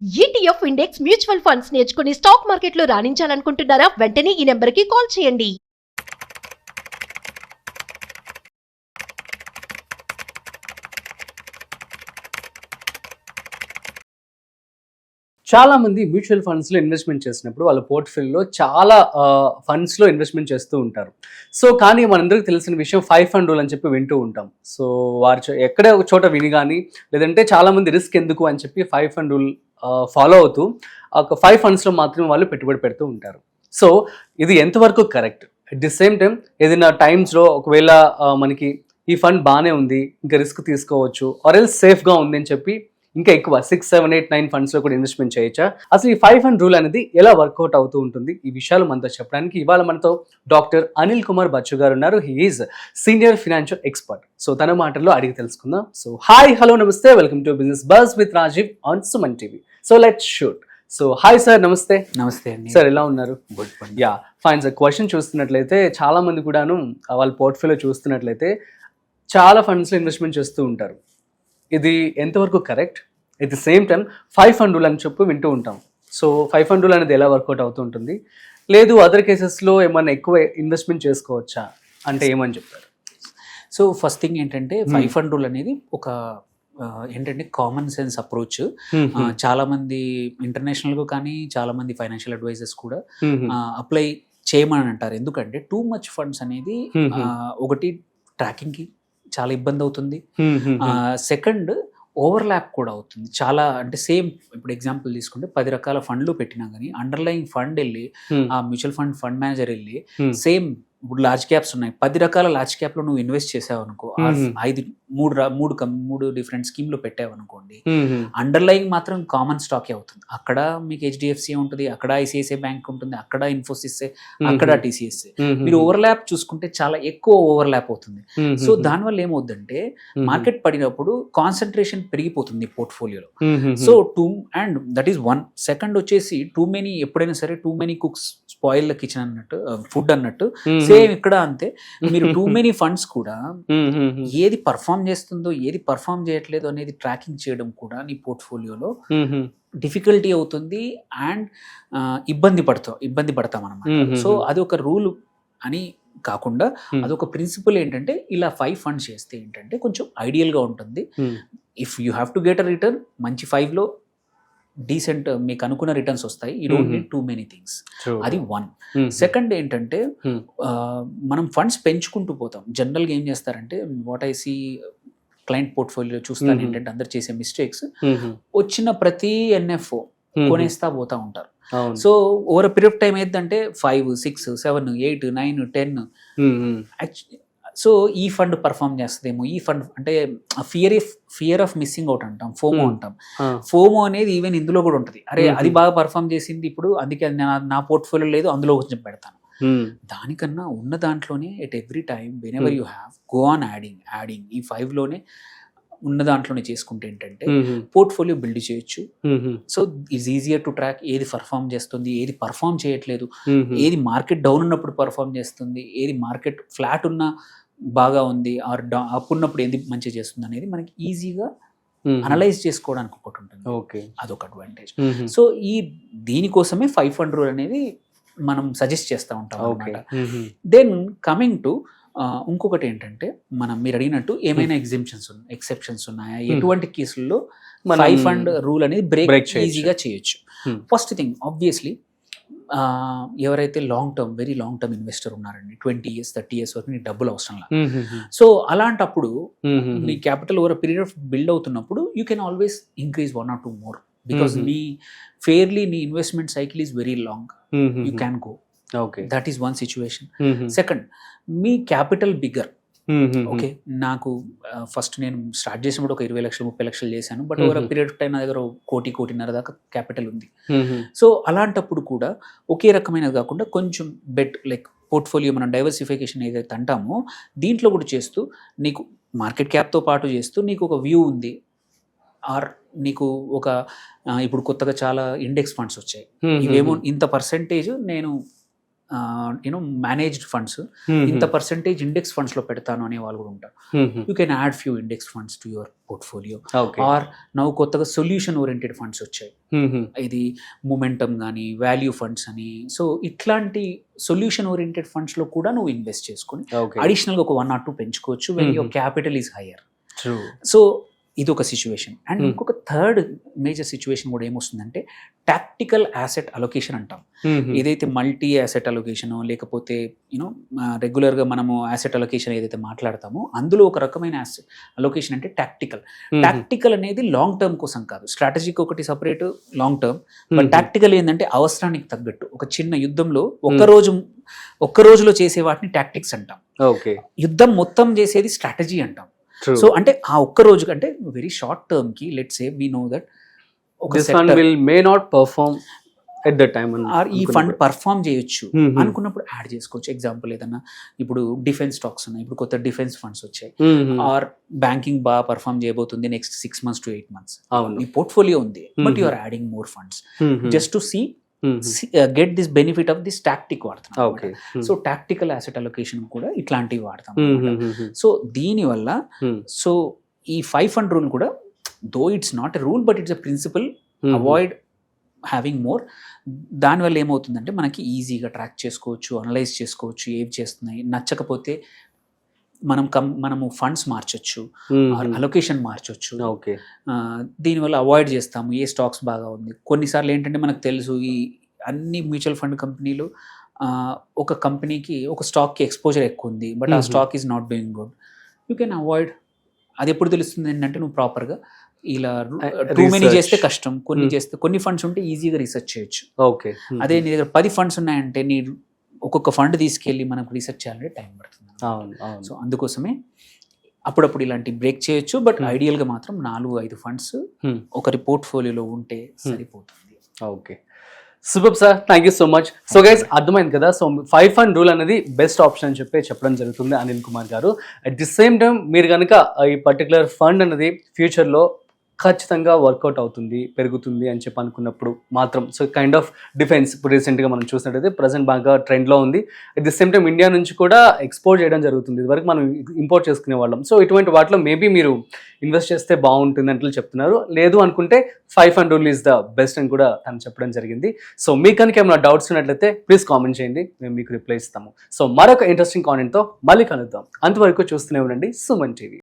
ETF index mutual funds నేర్చుకుని stock మార్కెట్లో రాణించాలనుకుంటున్నారా? వెంటనే ఈ నెంబర్కి కాల్ చేయండి. చాలా మంది మ్యూచువల్ ఫండ్స్లో ఇన్వెస్ట్మెంట్ చేసినప్పుడు వాళ్ళ పోర్ట్ఫోలియోలో చాలా ఫండ్స్లో ఇన్వెస్ట్మెంట్ చేస్తూ ఉంటారు. సో కానీ మనందరికీ తెలిసిన విషయం 5 ఫండ్ రూల్ అని చెప్పి వింటూ ఉంటాం. సో వారు ఎక్కడే ఒక చోట విని కానీ లేదంటే చాలామంది రిస్క్ ఎందుకు అని చెప్పి 5 ఫండ్ రూల్ ఫాలో అవుతూ ఒక 5 ఫండ్స్లో మాత్రమే వాళ్ళు పెట్టుబడి పెడుతూ ఉంటారు. సో ఇది ఎంతవరకు correct? At the same time ఏదైనా టైమ్స్లో ఒకవేళ మనకి ఈ ఫండ్ బాగానే ఉంది, ఇంకా రిస్క్ తీసుకోవచ్చు, ఆర్ ఎల్స్ సేఫ్గా ఉంది అని చెప్పి ఇంకా ఎక్కువ 6, 7, 8, 9 ఫండ్స్లో కూడా ఇన్వెస్ట్మెంట్ చేయొచ్చా? అసలు ఈ 5 ఫండ్ రూల్ అనేది ఎలా వర్కౌట్ అవుతూ ఉంటుంది? ఈ విషయాలు మనతో చెప్పడానికి ఇవాళ మనతో డాక్టర్ అనిల్ కుమార్ బచ్చు గారు ఉన్నారు. He is senior financial expert. So తన మాటల్లో అడిగి తెలుసుకుందాం. సో హాయ్, హలో, నమస్తే, welcome to business buzz with Rajeev on Suman TV. So let's shoot. So hi sir, నమస్తే. నమస్తే అండి సార్, ఎలా ఉన్నారు? Yeah, fine sir. క్వశ్చన్ చూస్తున్నట్లయితే చాలా మంది కూడాను వాళ్ళ పోర్ట్ఫోలియో చూస్తున్నట్లయితే చాలా ఫండ్స్లో ఇన్వెస్ట్మెంట్ చేస్తూ ఉంటారు. ఇది ఎంతవరకు correct? At the same time 5 fund rule అని చెప్పి వింటూ ఉంటాం. సో 5 ఫండ్ రూల్ అనేది ఎలా వర్కౌట్ అవుతూ ఉంటుంది? లేదు అదర్ కేసెస్లో ఏమన్నా ఎక్కువ ఇన్వెస్ట్మెంట్ చేసుకోవచ్చా అంటే ఏమని చెప్తారు? సో ఫస్ట్ థింగ్ ఏంటంటే 5 ఫండ్ రూల్ అనేది ఒక ఏంటంటే కామన్ సెన్స్ అప్రోచ్. చాలా మంది ఇంటర్నేషనల్గా కానీ చాలా మంది ఫైనాన్షియల్ అడ్వైజర్స్ కూడా అప్లై చేయమని అంటారు. ఎందుకంటే టూ మచ్ ఫండ్స్ అనేది ఒకటి ట్రాకింగ్కి చాలా ఇబ్బంది అవుతుంది. సెకండ్, ఓవర్లాప్ కూడా అవుతుంది చాలా. అంటే సేమ్ ఇప్పుడు ఎగ్జాంపుల్ తీసుకుంటే 10 రకాల ఫండ్లు పెట్టినా కానీ అండర్లయింగ్ ఫండ్ వెళ్ళి ఆ మ్యూచువల్ ఫండ్ మేనేజర్ వెళ్ళి సేమ్ ఇప్పుడు లార్జ్ క్యాప్స్ ఉన్నాయి, 10 రకాల లార్జ్ క్యాప్లో నువ్వు ఇన్వెస్ట్ చేసావు అనుకో, 3 డిఫరెంట్ స్కీమ్లో పెట్టావు అనుకోండి, అండర్లయింగ్ మాత్రం కామన్ స్టాకే అవుతుంది. అక్కడ మీకు హెచ్డిఎఫ్సి ఉంటుంది, అక్కడ ఐసిఐసిఐ బ్యాంక్ ఉంటుంది, అక్కడ ఇన్ఫోసిస్, అక్కడ టీసీఎస్. మీరు ఓవర్లాప్ చూసుకుంటే చాలా ఎక్కువ ఓవర్లాప్ అవుతుంది. సో దానివల్ల ఏమవుతుందంటే మార్కెట్ పడినప్పుడు కాన్సన్ట్రేషన్ పెరిగిపోతుంది పోర్ట్ఫోలియోలో. So and that is one. Second వచ్చేసి ఎప్పుడైనా సరే too many cooks spoil the kitchen అన్నట్టు, ఫుడ్ అన్నట్టు సేమ్ ఇక్కడ అంతే. మీరు టూ మెనీ ఫండ్స్ కూడా ఏది పర్ఫామ్ చేస్తుందో ఏది పర్ఫామ్ చేయట్లేదు అనేది ట్రాకింగ్ చేయడం కూడా నీ పోర్ట్ఫోలియోలో డిఫికల్టీ అవుతుంది అండ్ ఇబ్బంది పడతాం అన్నమాట. సో అది ఒక రూల్ అని కాకుండా అదొక ప్రిన్సిపల్ ఏంటంటే ఇలా 5 ఫండ్స్ చేస్తే ఏంటంటే కొంచెం ఐడియల్గా ఉంటుంది. If you have to get a return, మంచి 5లో డీసెంట్ మీకు అనుకున్న రిటర్న్స్ వస్తాయి. You don't need too many things. అది వన్. సెకండ్ ఏంటంటే మనం ఫండ్స్ పెంచుకుంటూ పోతాం. జనరల్గా ఏం చేస్తారంటే what I see client portfolio చూస్తాను ఏంటంటే అందరు చేసే మిస్టేక్స్, వచ్చిన ప్రతి ఎన్ఎఫ్ఓ కొనేస్తా పోతా ఉంటారు. So over period of time ఏంటంటే 5, 6, 7, 8, 9, 10 సో ఈ ఫండ్ పర్ఫామ్ చేస్తుందేమో, ఈ ఫండ్ అంటే ఫియర్ ఆఫ్ మిస్సింగ్ అవుట్ అంటాం, ఫోమో అంటాం. ఫోమో అనేది ఈవెన్ ఇందులో కూడా ఉంటుంది. అరే అది బాగా పర్ఫామ్ చేసింది, ఇప్పుడు అందుకే నా పోర్ట్ఫోలియో లేదు, అందులో కొంచెం పెడతాను. దానికన్నా ఉన్న దాంట్లోనే at every time when ever you have go on adding ఈ 5లోనే ఉన్న దాంట్లోనే చేసుకుంటే ఏంటంటే పోర్ట్ఫోలియో బిల్డ్ చేయొచ్చు. So it's easier to track ఏది పర్ఫామ్ చేస్తుంది, ఏది పర్ఫామ్ చేయట్లేదు, ఏది మార్కెట్ డౌన్ ఉన్నప్పుడు పర్ఫామ్ చేస్తుంది, ఏది మార్కెట్ ఫ్లాట్ ఉన్నా బాగా ఉంది, ఆర్ అప్ ఉన్నప్పుడు ఏది మంచిగా చేస్తుంది అనేది మనకి ఈజీగా అనలైజ్ చేసుకోవడానికి ఒకటి ఉంటుంది. ఓకే, అదొక అడ్వాంటేజ్. సో దీనికోసమే 5 ఫండ్ రూల్ అనేది మనం సజెస్ట్ చేస్తూ ఉంటాం అన్నమాట. దెన్ కమింగ్ టు ఇంకొకటి ఏంటంటే మీరు అడిగినట్టు ఏమైనా ఎక్సెప్షన్స్ ఉన్నాయా, ఎటువంటి కేసుల్లో 5 ఫండ్ రూల్ అనేది బ్రేక్ ఈజీగా చేయొచ్చు? ఫస్ట్ థింగ్ ఆబ్వియస్లీ ఎవరైతే వెరీ లాంగ్ టర్మ్ ఇన్వెస్టర్ ఉన్నారండి, 20 years 30 years వరకు నీకు డబ్బులు అవసరం లేదు. సో అలాంటప్పుడు నీ capital over period of build అవుతున్నప్పుడు you can always increase 1 or 2 more because నీ investment cycle is very long. You can go. That is one situation. Second, మీ క్యాపిటల్ బిగ్గర్. ఓకే, నాకు ఫస్ట్ నేను స్టార్ట్ చేసినప్పుడు ఒక 20 లక్షలు 30 లక్షలు చేశాను, but over period of time నా దగ్గర 1.5 దాకా క్యాపిటల్ ఉంది. సో అలాంటప్పుడు కూడా ఒకే రకమైనది కాకుండా కొంచెం లైక్ పోర్ట్ఫోలియో మనం డైవర్సిఫికేషన్ ఏదైతే అంటామో దీంట్లో కూడా చేస్తూ నీకు మార్కెట్ క్యాప్తో పాటు చేస్తూ నీకు ఒక వ్యూ ఉంది, ఆర్ నీకు ఒక ఇప్పుడు కొత్తగా చాలా ఇండెక్స్ ఫండ్స్ వచ్చాయి, ఇవేమో ఇంత పర్సెంటేజ్ నేను యూనో మేనేజ్డ్ ఫండ్స్ ఇంత పర్సెంటేజ్ ఇండెక్స్ ఫండ్స్ లో పెడతాను అనే వాళ్ళు కూడా ఉంటారు. You can add few index funds to your portfolio. Or నవ్వు కొత్తగా సొల్యూషన్ ఓరియంటెడ్ ఫండ్స్ వచ్చాయి, ఇది మొమెంటమ్ కానీ వాల్యూ ఫండ్స్ అని. సో ఇట్లాంటి సొల్యూషన్ ఓరియంటెడ్ ఫండ్స్ లో కూడా నువ్వు ఇన్వెస్ట్ చేసుకుని అడిషనల్ గా ఒక 1 or 2 పెంచుకోవచ్చు when your capital is higher. So ఇది ఒక సిచ్యువేషన్. అండ్ ఇంకొక థర్డ్ మేజర్ సిచ్యువేషన్ కూడా ఏమొస్తుందంటే టాక్టికల్ యాసెట్ అలొకేషన్ అంటాం. ఏదైతే మల్టీ యాసెట్ అలొకేషన్ లేకపోతే యూనో రెగ్యులర్గా మనము యాసెట్ అలొకేషన్ ఏదైతే మాట్లాడతామో అందులో ఒక రకమైన యాసెట్ అలొకేషన్ అంటే టాక్టికల్. టాక్టికల్ అనేది లాంగ్ టర్మ్ కోసం కాదు, స్ట్రాటజిక్ ఒకటి separate, long term. But tactical ఏంటంటే అవసరానికి తగ్గట్టు ఒక చిన్న యుద్ధంలో ఒక్క రోజులో చేసే వాటిని టాక్టిక్స్ అంటాం. యుద్ధం మొత్తం చేసేది స్ట్రాటజీ అంటాం. సో అంటే ఆ ఒక్క రోజు అంటే వెరీ షార్ట్ టర్మ్ కి let's say we know that this fund may not perform at that time ఈ ఫండ్ పర్ఫామ్ చేయొచ్చు అనుకున్నప్పుడు యాడ్ చేసుకోవచ్చు. ఎగ్జాంపుల్ ఏదన్నా ఇప్పుడు డిఫెన్స్ స్టాక్స్ ఉన్నాయి, ఇప్పుడు కొత్త డిఫెన్స్ ఫండ్స్ వచ్చాయి. ఆర్ బ్యాంకింగ్ బాగా పర్ఫామ్ చేయబోతుంది నెక్స్ట్ 6 months to 8 months, ఈ పోర్ట్ఫోలియో ఉంది but you are adding more funds just to see get this benefit of this tactic వాడతాం. సో టాక్టికల్ యాసెట్ అలొకేషన్ కూడా ఇట్లాంటివి వాడతాం. సో దీనివల్ల సో ఈ 5 fund రూల్ కూడా though it's not a rule but it's a principle, avoid having more. దానివల్ల ఏమవుతుందంటే మనకి ఈజీగా ట్రాక్ చేసుకోవచ్చు, అనలైజ్ చేసుకోవచ్చు, ఏవి చేస్తున్నాయి. నచ్చకపోతే మనము ఫండ్స్ మార్చొచ్చు, అలొకేషన్ మార్చొచ్చు. దీనివల్ల అవాయిడ్ చేస్తాము ఏ స్టాక్స్ బాగా ఉంది. కొన్నిసార్లు ఏంటంటే మనకు తెలుసు ఈ అన్ని మ్యూచువల్ ఫండ్ కంపెనీలు ఒక కంపెనీకి ఒక స్టాక్కి ఎక్స్పోజర్ ఎక్కువ ఉంది బట్ ఆ stock is not doing good, you can avoid. అది ఎప్పుడు తెలుస్తుంది ఏంటంటే నువ్వు ప్రాపర్గా ఇలా టూ మెనీ చేస్తే కష్టం, కొన్ని ఫండ్స్ ఉంటే ఈజీగా రీసెర్చ్ చేయొచ్చు. అదే నీ దగ్గర 10 funds ఉన్నాయంటే నీ ఒక్కొక్క ఫండ్ తీసుకెళ్ళి మనకు రీసెర్చ్ చేయాలంటే టైం పడుతుంది. సో అందుకోసమే అప్పుడప్పుడు ఇలాంటి బ్రేక్ చేయొచ్చు, బట్ ఐడియల్గా మాత్రం 4-5 funds ఒకరి పోర్ట్ఫోలియోలో ఉంటే సరిపోతుంది. Okay, super sir, thank you so much. So guys అర్థమైంది కదా, సో 5 fund రూల్ అనేది బెస్ట్ ఆప్షన్ అని చెప్పడం జరుగుతుంది అనిల్ కుమార్ గారు. అట్ ది సేమ్ టైం మీరు కనుక ఈ పర్టికులర్ ఫండ్ అనేది ఫ్యూచర్లో ఖచ్చితంగా వర్కౌట్ అవుతుంది, పెరుగుతుంది అని చెప్పి అనుకున్నప్పుడు మాత్రం సో కైండ్ ఆఫ్ డిఫెన్స్ ఇప్పుడు రీసెంట్గా మనం చూసినట్టయితే ప్రజెంట్ బాగా ట్రెండ్లో ఉంది. At the same time India నుంచి కూడా ఎక్స్పోర్ట్ చేయడం జరుగుతుంది, ఇదివరకు మనం ఇంపోర్ట్ చేసుకునే వాళ్ళం. సో ఇటువంటి వాటిలో మేబీ మీరు ఇన్వెస్ట్ చేస్తే బాగుంటుంది అంటే చెప్తున్నారు. లేదు అనుకుంటే 5 fund rule is the best అని కూడా తను చెప్పడం జరిగింది. సో మీకు కనుక ఏమైనా డౌట్స్ ఉన్నట్లయితే ప్లీజ్ కామెంట్ చేయండి, మేము మీకు రిప్లై ఇస్తాము. సో మరొక ఇంట్రెస్టింగ్ కాంటెంట్తో మళ్ళీ కలుద్దాం. అంతవరకు చూస్తూనే ఉండండి సుమన్ టీవీ.